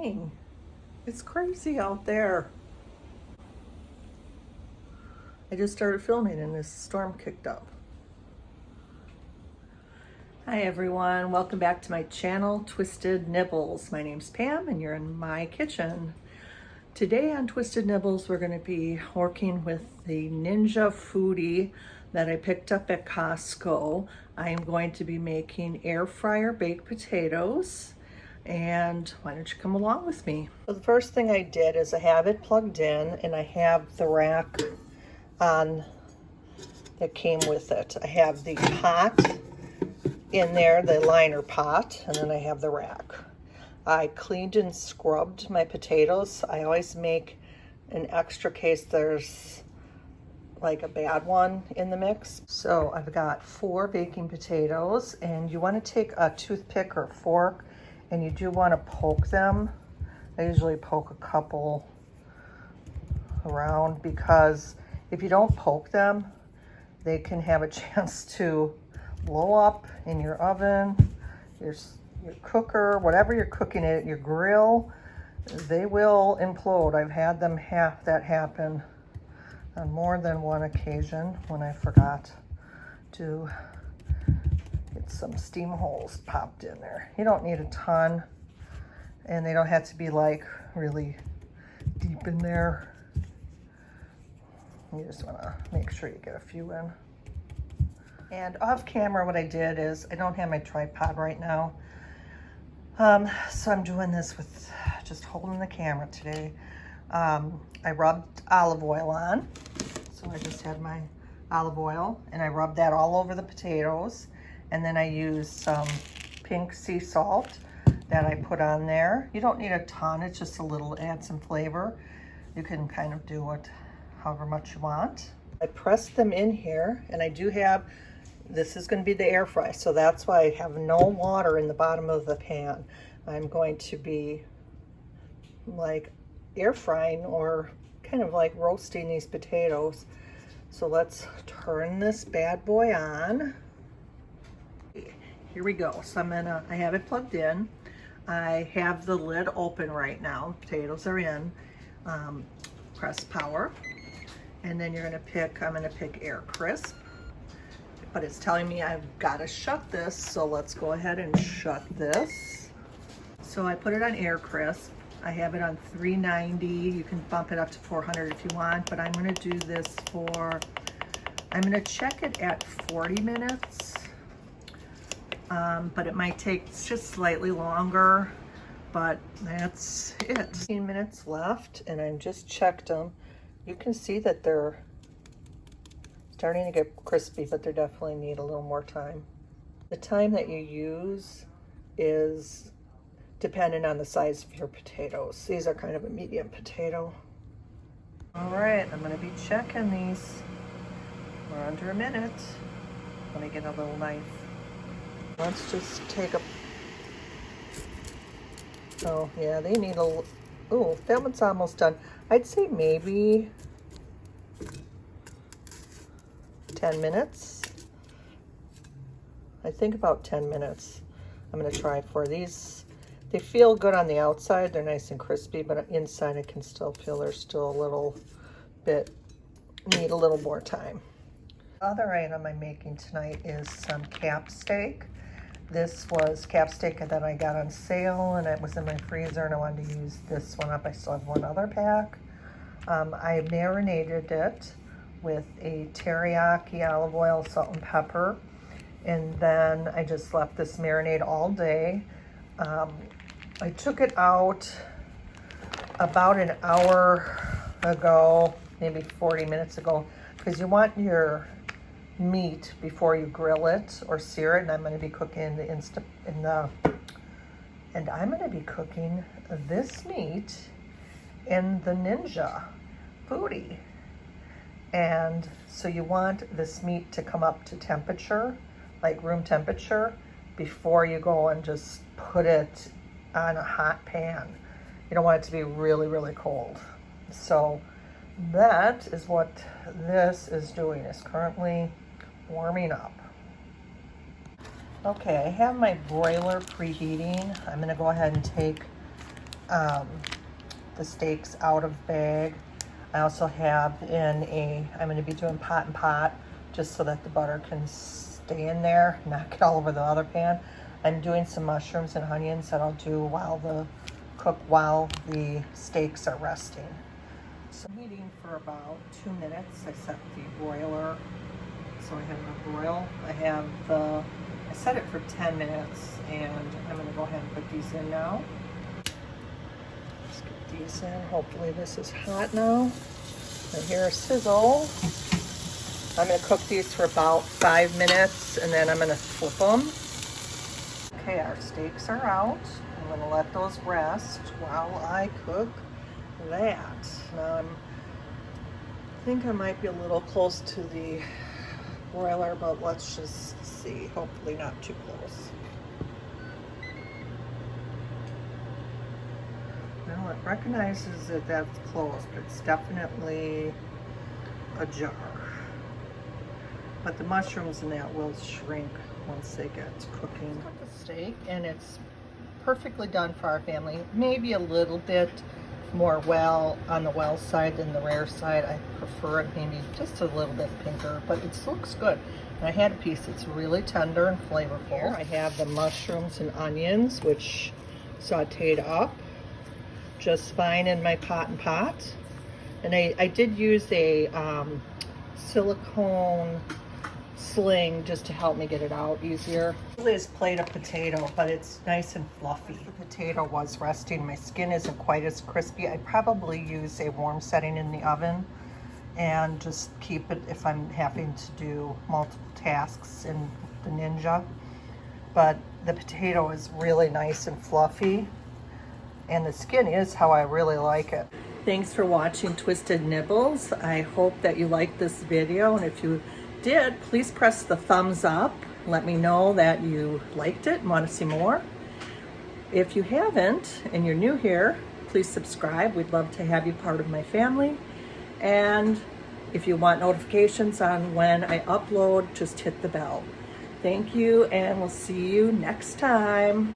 raining. It's crazy out there. I just started filming and this storm kicked up. Hi everyone, welcome back to my channel, Twisted Nibbles. My name's Pam and you're in my kitchen. Today on Twisted Nibbles, we're going to be working with the Ninja Foodi that I picked up at Costco. I am going to be making air fryer baked potatoes. And why don't you come along with me? So the first thing I did is I have it plugged in and I have the rack on that came with it. I have the pot in there, the liner pot, and then I have the rack. I cleaned and scrubbed my potatoes. I always make an extra case there's like a bad one in the mix. So I've got 4 baking potatoes, and you want to take a toothpick or fork and you do want to poke them. I usually poke a couple around because if you don't poke them, they can have a chance to blow up in your oven, your cooker, whatever you're cooking it, your grill, they will implode. I've had them have that happen on more than one occasion when I forgot to get some steam holes popped in there. You don't need a ton, and they don't have to be like really deep in there. You just want to make sure you get a few in. And off camera, what I did is, I don't have my tripod right now, so I'm doing this with just holding the camera today. I rubbed olive oil on, so I just had my olive oil, and I rubbed that all over the potatoes, and then I used some pink sea salt that I put on there. You don't need a ton, it's just a little, add some flavor. You can kind of do it however much you want. I pressed them in here, and I do have, this is going to be the air fry, so that's why I have no water in the bottom of the pan. I'm going to be like air frying or kind of like roasting these potatoes. So let's turn this bad boy on. Here we go. So I have it plugged in. I have the lid open right now. Potatoes are in. Press power. And then you're gonna pick, I'm gonna pick air crisp. But it's telling me I've gotta shut this, so let's go ahead and shut this. So I put it on air crisp. I have it on 390. You can bump it up to 400 if you want, but I'm gonna do this for, I'm gonna check it at 40 minutes. But it might take just slightly longer, but that's it. 15 minutes left, and I just checked them. You can see that they're starting to get crispy, but they definitely need a little more time. The time that you use is dependent on the size of your potatoes. These are kind of a medium potato. All right, I'm gonna be checking these. We're under a minute. Let me get a little knife. Let's just take a, oh yeah, they need a, oh, that one's almost done. I'd say maybe 10 minutes. I think about 10 minutes. I'm gonna try for these. They feel good on the outside. They're nice and crispy, but inside I can still feel they're still a little bit, need a little more time. The other item I'm making tonight is some cap steak. This was cap steak that I got on sale, and it was in my freezer, and I wanted to use this one up. I still have one other pack. I marinated it with a teriyaki olive oil, salt and pepper, and then I just left this marinade all day. I took it out about an hour ago, maybe 40 minutes ago, because you want your meat before you grill it or sear it, and I'm going to be cooking and I'm going to be cooking this meat in the Ninja Foodi. And so you want this meat to come up to temperature, like room temperature, before you go and just put it on a hot pan. You don't want it to be really, really cold. So that is what this is doing, is currently warming up. Okay, I have my broiler preheating. I'm gonna go ahead and take the steaks out of bag. I also have I'm going to be doing pot and pot just so that the butter can stay in there, not get all over the other pan. I'm doing some mushrooms and onions that I'll do while the steaks are resting. So I'm heating for about 2 minutes. I set the broiler so I have a broil. I set it for 10 minutes and I'm going to go ahead and put these in now. Let's get these in. Hopefully this is hot now. I hear a sizzle. I'm going to cook these for about 5 minutes and then I'm going to flip them. Okay, our steaks are out. I'm going to let those rest while I cook that. Now I think I might be a little close to the broiler, but let's just see. Hopefully not too close. Well, it recognizes that that's close, but it's definitely ajar. But the mushrooms in that will shrink once they get cooking. Cut the steak, and it's perfectly done for our family. Maybe a little bit more on the well side than the rare side. I prefer it maybe just a little bit pinker, but it looks good. And I had a piece that's really tender and flavorful. Here I have the mushrooms and onions, which sauteed up just fine in my pot and pot. And I did use a silicone sling just to help me get it out easier. This plate of potato, but it's nice and fluffy. The potato was resting. My skin isn't quite as crispy. I'd probably use a warm setting in the oven and just keep it if I'm having to do multiple tasks in the Ninja. But the potato is really nice and fluffy, and the skin is how I really like it. Thanks for watching Twisted Nibbles. I hope that you liked this video, and if you did, please press the thumbs up. Let me know that you liked it and want to see more. If you haven't and you're new here, please subscribe. We'd love to have you part of my family. And if you want notifications on when I upload, just hit the bell. Thank you, and we'll see you next time.